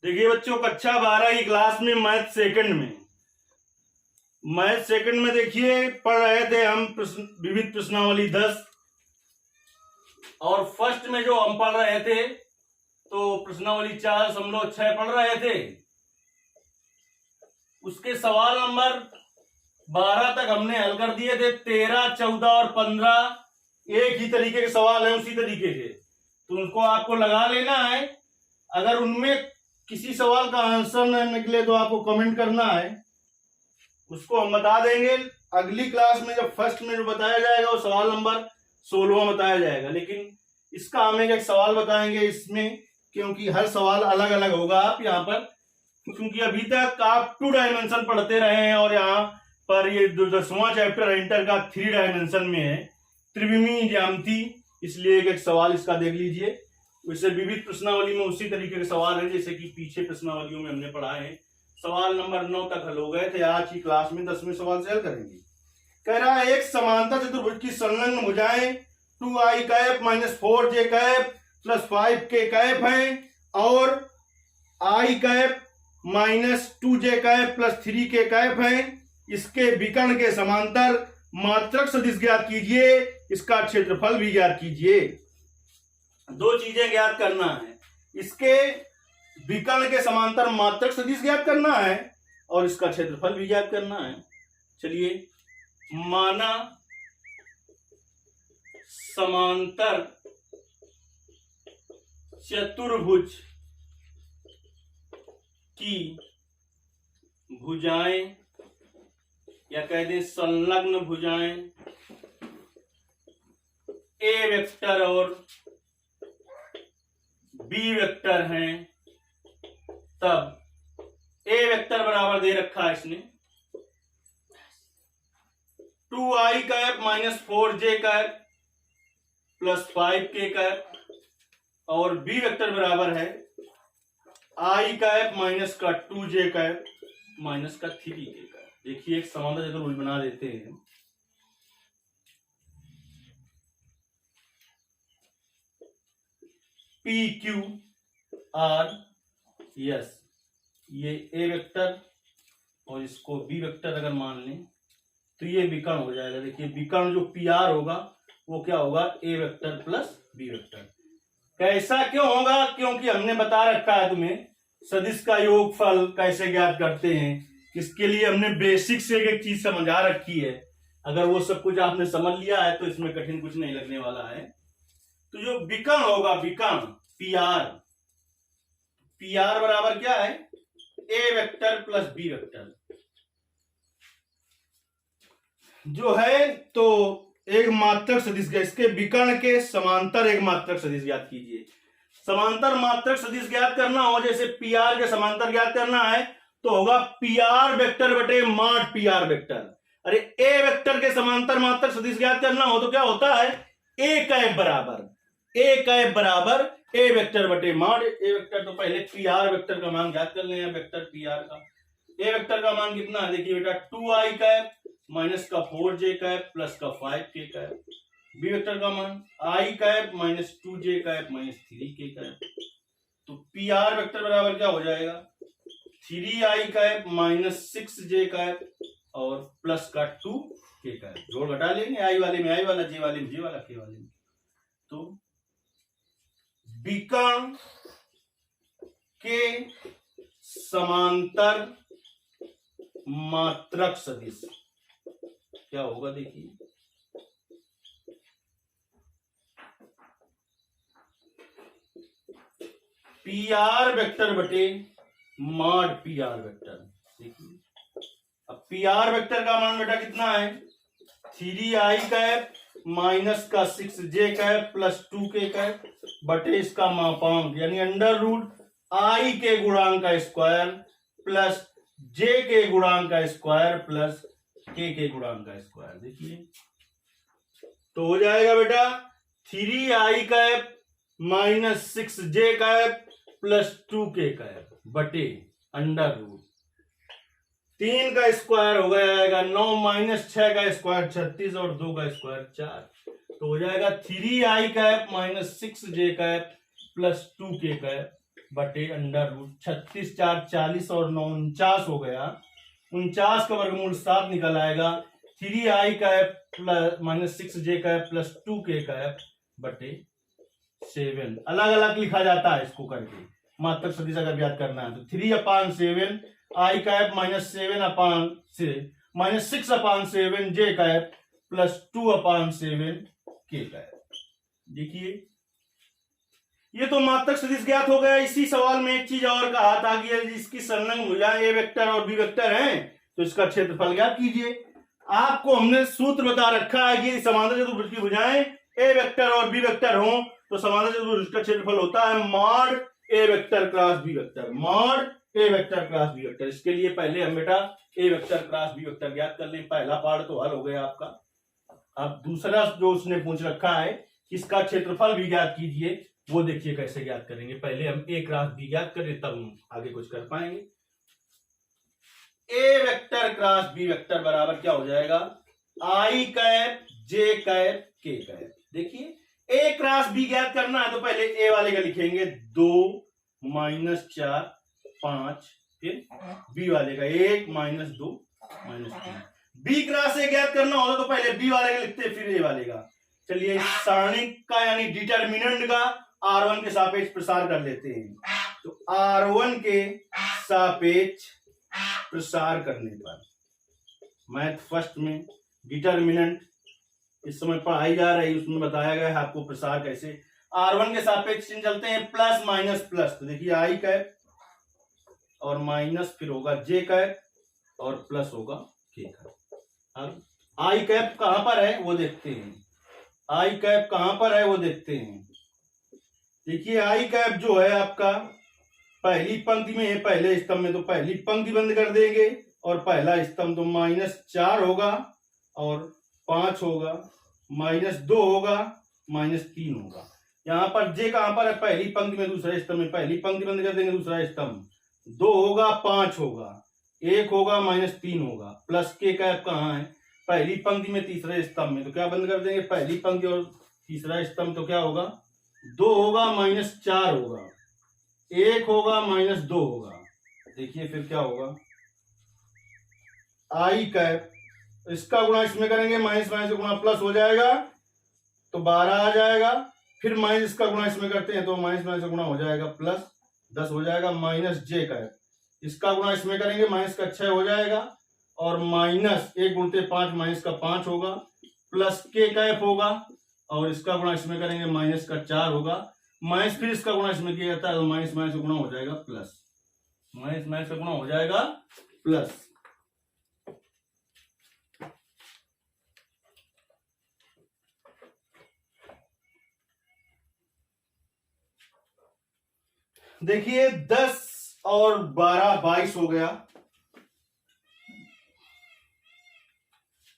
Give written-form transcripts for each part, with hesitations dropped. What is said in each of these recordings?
देखिए बच्चों, कक्षा 12 की क्लास में मैथ सेकंड में देखिए पढ़ रहे थे हम विविध प्रश्नावली 10 और फर्स्ट में जो हम पढ़ रहे थे तो प्रश्नावली 4.6 पढ़ रहे थे। उसके सवाल नंबर 12 तक हमने हल कर दिए थे। 13, 14 और 15 एक ही तरीके के सवाल हैं, उसी तरीके के, तो उनको आपको लगा लेना है। अगर उनमें किसी सवाल का आंसर न निकले तो आपको कमेंट करना है, उसको हम बता देंगे। अगली क्लास में जब फर्स्ट में जो बताया जाएगा वो सवाल नंबर 16 बताया जाएगा, लेकिन इसका हम एक सवाल बताएंगे इसमें, क्योंकि हर सवाल अलग अलग होगा। आप यहाँ पर क्योंकि अभी तक आप 2 डायमेंशन पढ़ते रहे हैं और यहाँ पर ये 10वां चैप्टर इंटर का 3 डायमेंशन में है, त्रिविमीय ज्यामिति, इसलिए एक सवाल इसका देख लीजिए। वैसे विविध प्रश्नावली में उसी तरीके के सवाल है जैसे कि पीछे प्रश्नावलियों में हमने पढ़ा है। सवाल नंबर 9 तक हल हो गए थे। आज की क्लास में 10वें सवाल से हल करेंगे। कह रहा है एक समांतर चतुर्भुज की संलग्न भुजाएं 2i cap minus 4j cap plus 5k cap है और i cap minus 2j cap plus 3k cap है। इसके विकर्ण के समांतर मात्रक सदिश ज्ञात कीजिए, इसका क्षेत्रफल भी ज्ञात कीजिए। दो चीजें ज्ञात करना है, इसके विकर्ण के समांतर मात्रक सदिश ज्ञात करना है और इसका क्षेत्रफल भी ज्ञात करना है। चलिए, माना समांतर चतुर्भुज की भुजाएं या कह दें संलग्न भुजाएं ए वेक्टर और बी वेक्टर हैं, तब ए वेक्टर बराबर दे रखा है इसने 2i cap minus 4j cap plus 5k cap और बी वेक्टर बराबर है i कैप माइनस का 2j कैप माइनस का 3k कैप। देखिए एक समांतर चतुर्भुज बना देते हैं। PQR, यस, ये ए वेक्टर और इसको बी वेक्टर अगर मान लें तो ये विकर्ण हो जाएगा। देखिए विकर्ण जो PR होगा वो क्या होगा, ए वेक्टर प्लस बी वेक्टर। कैसा क्यों होगा, क्योंकि हमने बता रखा है तुम्हें सदिश का योगफल कैसे ज्ञात करते हैं। इसके लिए हमने बेसिक से एक चीज समझा रखी है। अगर वो सब कुछ आपने समझ लिया है तो इसमें कठिन कुछ नहीं लगने वाला है। तो जो विकर्ण होगा, विकर्ण PR बराबर क्या है, ए वेक्टर प्लस बी वेक्टर जो है। तो एक मात्रक सदिश, इसके विकर्ण के समांतर एक मात्रक सदिश ज्ञात कीजिए। समांतर मात्रक सदिश ज्ञात करना हो, जैसे PR के समांतर ज्ञात करना है तो होगा PR वेक्टर बटे माड PR वेक्टर। अरे ए वेक्टर के समांतर मात्रक सदिश ज्ञात करना हो तो क्या होता है, ए कैप बराबर ए वेक्टर बटे माड ए वेक्टर। तो पहले PR वेक्टर का मान ज्ञात कर लें, वेक्टर PR का। ए वेक्टर का मान कितना है, देखिए बेटा 2i कैप माइनस का 4j कैप प्लस का 5k कैप। बी वेक्टर का मान i cap minus 2j cap minus 3k cap. तो PR वेक्टर बराबर क्या हो जाएगा, 3i cap minus 6j cap और प्लस का 2k कैप। जोड़ घटा लेंगे, i वाले में i वाला, j वाले में j वाला, k वाले में। तो विकर्ण के समांतर मात्रक सदिश क्या होगा, देखिए PR वेक्टर बटे माड PR वेक्टर। देखिए अब PR वेक्टर का मान बेटा कितना है, 3i कैप माइनस का 6j cap plus 2k cap बटे इसका मापांक यानी अंडर रूट i के गुणांक का स्क्वायर प्लस j के गुणांक का स्क्वायर प्लस k के गुणांक का स्क्वायर। देखिए तो हो जाएगा बेटा 3i cap minus 6j cap plus 2k cap बटे अंडर रूट 3 का स्क्वायर हो जाएगा 9 माइनस 6 का स्क्वायर 36 और 2 का स्क्वायर 4। तो हो जाएगा 3i cap minus 6j cap plus 2k cap बटे अंडर रूट 36 4 40 और 9 49 हो गया। 49 का वर्गमूल 7 निकल आएगा। 3i cap plus -6j cap plus 2k cap बटे 7। अलग अलग लिखा जाता है इसको करके, मात्रक सदिश अगर ज्ञात करना है तो 3/7 i cap -6/7 j cap plus 2/7 k cap. देखिए ये तो मात्रक सदिश ज्ञात हो गया। इसी सवाल में एक चीज और कहा था कि यदि इसकी संलग्न भुजाएं ए वेक्टर और बी वेक्टर हैं तो इसका क्षेत्रफल ज्ञात कीजिए। आपको हमने सूत्र बता रखा है कि समांतर चतुर्भुज की भुजाएं ए वेक्टर और बी वेक्टर हो तो समांतर चतुर्भुज का क्षेत्रफल होता है mod A vector cross B vector, mod A vector cross B vector. इसके लिए पहले हम बेटा A vector cross B vector ज्ञात कर लें। पहला पार्ट तो हल हो गया आपका। अब दूसरा जो उसने पूछ रखा है इसका क्षेत्रफल भी ज्ञात कीजिए, वो देखिए कैसे ज्ञात करेंगे। पहले हम ए क्रॉस बी ज्ञात करें तब हम आगे कुछ कर पाएंगे। ए वेक्टर क्रॉस बी वेक्टर बराबर क्या हो जाएगा, आई कैप जे कैप के कैप। देखिए ए क्रॉस बी ज्ञात करना है तो पहले ए वाले का लिखेंगे 2 -4 5, फिर बी वाले का 1 -2 -3। बी क्रॉस ए ज्ञात करना होता तो पहले बी वाले का लिखते फिर ए वाले का। चलिए सारणी का यानी डिटर्मिनेंट का R1 के सापेक्ष प्रसार कर लेते हैं। तो R1 के सापेक्ष प्रसार करने पर मैथ फर्स्ट में डिटर्मिनेंट इस समय पढ़ाई जा रही है, उसमें बताया गया है आपको प्रसार कैसे। R1 के सापेक्ष चिन्ह चलते हैं प्लस माइनस प्लस, तो देखिए आई कैप और माइनस फिर होगा जे कैप और प्लस होगा के कैप। अब आई कैप कहां पर है वो देखते हैं। आई कैप कहां पर है वो देखते हैं। देखिए आई कैप जो है आपका पहली पंक्ति में है, पहले स्तंभ में, तो पहली पंक्ति बंद कर देंगे और पहला स्तंभ तो -4 होगा और 5 होगा, -2 होगा, -3 होगा। यहाँ पर जे कहां पर है, पहली पंक्ति में दूसरा स्तंभ में, पहली पंक्ति बंद कर देंगे दूसरा स्तंभ 2 होगा 5 होगा, 1 होगा -3 होगा। प्लस के कैप कहाँ है, पहली पंक्ति में तीसरे स्तंभ में, तो क्या बंद कर देंगे, पहली पंक्ति और तीसरा स्तंभ, तो क्या होगा 2 होगा -4 होगा, 1 होगा -2 होगा। देखिए फिर क्या होगा, आई कैप इसका गुणा इसमें करेंगे, माइनस माइनस से गुणा प्लस हो जाएगा तो 12 आ जाएगा। फिर माइनस का गुणा इसमें करते हैं तो माइनस माइनस से गुणा हो जाएगा प्लस 10 हो जाएगा, माइनस जे कैप इसका गुणा इसमें करेंगे, माइनस का 6 हो जाएगा और माइनस 1 गुणते 5 माइनस का 5 होगा, प्लस के कैप होगा और इसका गुणा इसमें करेंगे माइनस का 4 होगा, माइनस फिर इसका गुणा इसमें किया जाता है तो माइनस माइनस का गुणा हो जाएगा प्लस, माइनस माइनस का गुणा हो जाएगा प्लस। देखिए 10 और 12 22 हो गया,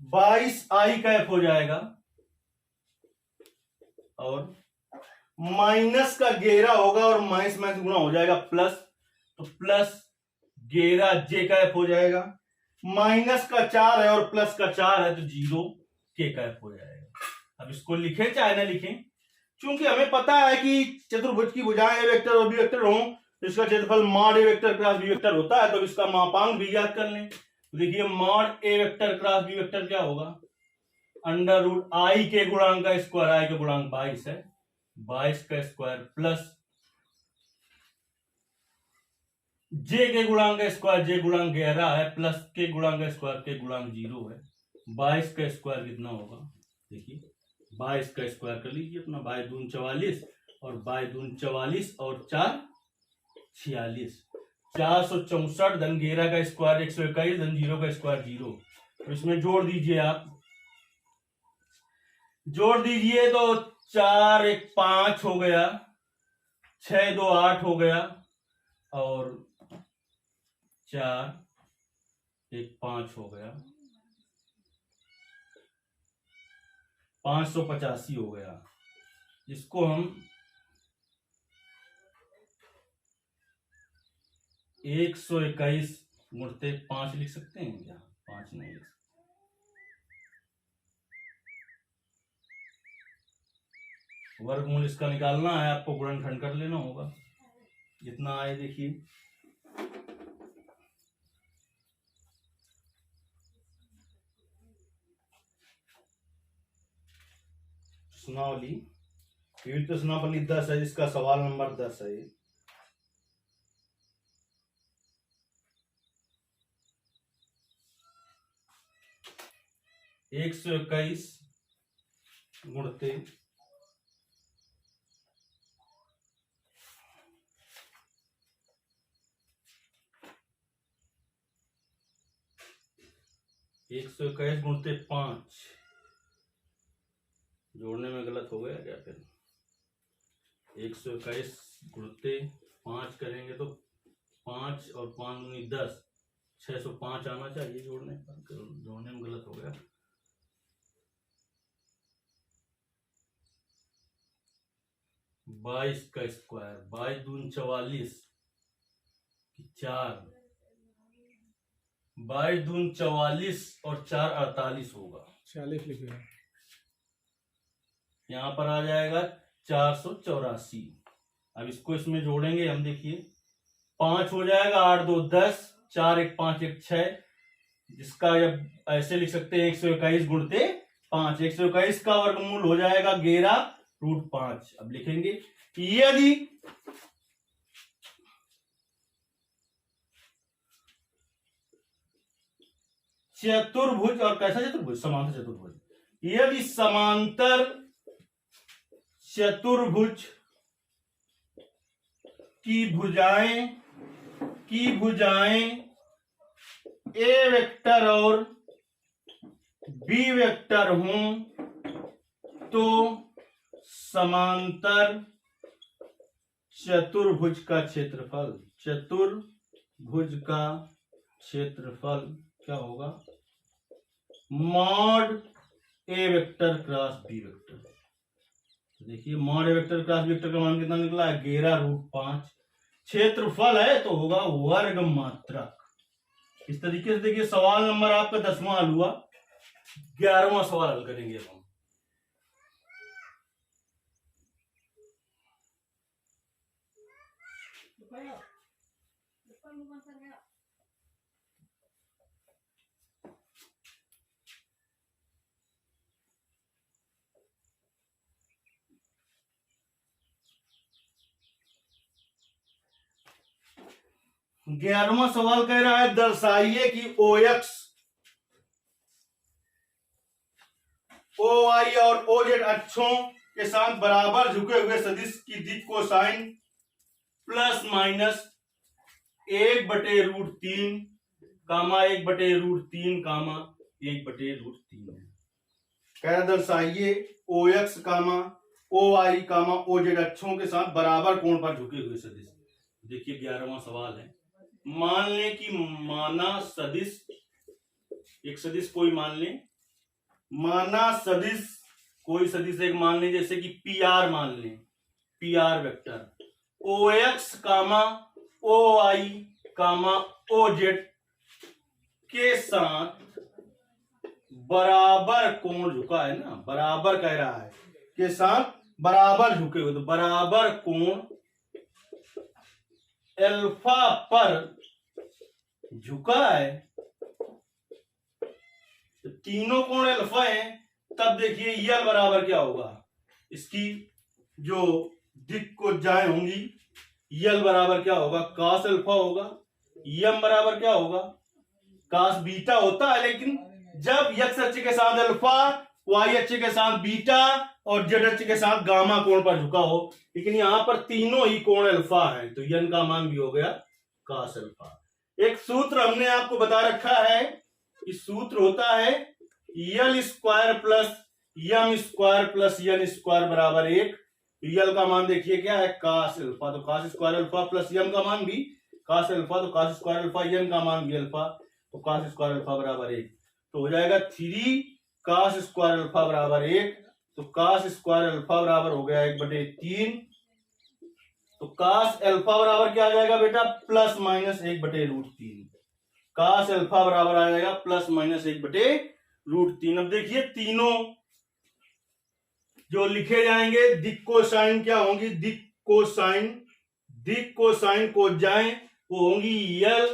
22 आई कैप हो जाएगा और माइनस का 11 होगा और माइनस माइनस गुणा हो जाएगा प्लस, तो प्लस 11 जे कैप हो जाएगा, माइनस का 4 है और प्लस का 4 है तो 0 के कैप हो जाएगा। अब इसको लिखें चाहे ना लिखें, क्योंकि हमें पता है कि चतुर्भुज की भुजाएं ए वेक्टर और बी वेक्टर हो तो इसका क्षेत्रफल mod A vector cross B vector होता है, तो इसका मापांक भी याद कर लें। तो देखिए mod A vector cross B vector क्या होगा, अंडर रूट आई के गुणांक का स्क्वायर, आई के गुणांक 22 है, 22 का स्क्वायर प्लस जे के गुणांक का स्क्वायर, जे गुणांक 11 है, प्लस के गुणांक का स्क्वायर, के गुणांक 0 है। 22 का स्क्वायर कितना होगा, देखिए 22 का स्क्वायर कर लीजिए अपना, 22 दूनी 44 और 22 दूनी 44 और 4 46, 464 धन 11 का स्क्वायर 121 धन 0 का स्क्वायर 0। तो इसमें जोड़ दीजिए आप, जोड़ दीजिए तो 4 1 5 हो गया, 6 2 8 हो गया और 4 1 5 हो गया, 585 हो गया। इसको हम 121 गुणते 5 लिख सकते हैं क्या, 5 नहीं लिख सकते, वर्गमूल इसका निकालना है आपको, गुणनखंड कर लेना होगा। जितना आए देखिए, प्रश्नावली, विविध प्रश्नावली 10 है, जिसका सवाल नंबर 10 है। 121 गुणते 121 गुणते 5, जोड़ने में गलत हो गया क्या? फिर 121 गुणते 5 करेंगे तो 5 और 5 दूनी 10, 605 आना चाहिए जोड़ने में गलत हो गया। 22 का स्क्वायर, 22 दूनी 44, 4, 22 दूनी 44 और 4 48 होगा, 40 लिखिए। यहाँ पर आ जाएगा 484। अब इसको इसमें जोड़ेंगे हम, देखिए 5 हो जाएगा, 8 2 10, 4 1 5 1 6, जिसका जब ऐसे लिख सकते हैं 121 गुणते 5, 121 का वर्गमूल हो जाएगा 11√5। अब लिखेंगे यदि चतुर्भुज, और कैसा चतुर्भुज? समांतर चतुर्भुज। यदि समांतर चतुर्भुज की भुजाएं ए वेक्टर और बी वेक्टर हों तो समांतर चतुर्भुज का क्षेत्रफल क्या होगा? Mod A vector cross B vector. देखिए mod A vector cross B vector का मान कितना निकला है? 11√5। क्षेत्रफल है तो होगा वर्ग मात्रक। इस तरीके से देखिए सवाल नंबर आपका 10वां हल हुआ। 11वां सवाल हल करेंगे हम। ग्यारहवां सवाल कह रहा है दर्शाइए कि OX, OY और OZ अक्षों के साथ बराबर झुके हुए सदिश की दिक् कोसाइन प्लस माइनस 1/√3 कामा 1/√3 कामा 1/√3 है। कह रहा दर्शाइए OX कामा OY कामा OZ अक्षों के साथ बराबर कोण पर झुके हुए सदिश। देखिए 11वां सवाल है। मान लें कि माना सदिश, एक सदिश कोई मान लें, माना सदिश कोई सदिश एक मान लें, जैसे कि PR मान लें, PR वेक्टर OX कामा OY कामा OZ के साथ बराबर कोण झुका है ना, बराबर कह रहा है के साथ बराबर झुके हुए, तो बराबर कोण अल्फा पर झुका है, तो तीनों कोण अल्फा हैं। तब देखिए यल बराबर क्या होगा, इसकी जो दिक् कोसाइन होंगी, यल बराबर क्या होगा? cos अल्फा होगा। यम बराबर क्या होगा? cos बीटा होता है, लेकिन जब x अक्ष के साथ अल्फा, y अक्ष के साथ बीटा और z अक्ष के साथ गामा कोण पर झुका हो, लेकिन यहां पर तीनों ही कोण अल्फा है, तो यन का मान भी हो गया cos अल्फा। एक सूत्र हमने आपको बता रखा है, इस सूत्र होता है L square plus M square plus N square बराबर 1। यल का मान देखिए क्या है? cos अल्फा, तो cos square alpha plus M का मान भी cos अल्फा, तो cos स्क्वायर अल्फा, यन का मान भी अल्फा, तो cos स्क्वायर अल्फा बराबर 1। तो हो जाएगा 3 cos स्क्वायर अल्फा बराबर 1, तो cos स्क्वायर अल्फा बराबर हो गया 1/3। तो cos अल्फा बराबर क्या आ जाएगा बेटा? Plus minus 1/√3। cos अल्फा बराबर आ जाएगा प्लस माइनस 1/√3। अब देखिए तीनों जो लिखे जाएंगे दिक् कोसाइन क्या होंगी? दिक् कोसाइन दिक कोसाइन कोजाएं वो होंगी यल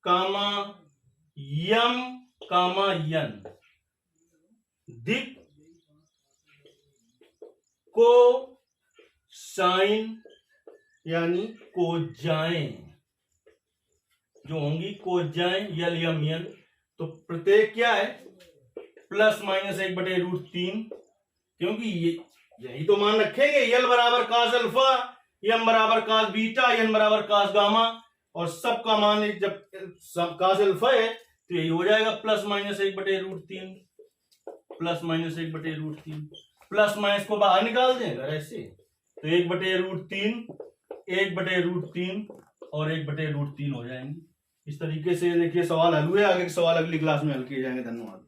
कामा यम कामा यन। दिक को साइन यानी कोजाएं जो होंगी कोजाएं यल यम यन। तो प्रत्येक क्या है प्लस माइनस 1/√3, क्योंकि यही तो मान रखेंगे यल बराबर कास अल्फा, यम बराबर कास बीटा, यन बराबर कास गामा, और सबका मान जब सब कास अल्फा है तो यही हो जाएगा plus minus 1/√3, plus minus 1/√3। Plus minus को बाहर निकाल दें अगर ऐसे तो 1/√3, 1/√3 और 1/√3 हो जाएंगे। इस तरीके से देखिए सवाल हल हुए। आगे के सवाल अगली क्लास में हल किए जाएंगे। धन्यवाद।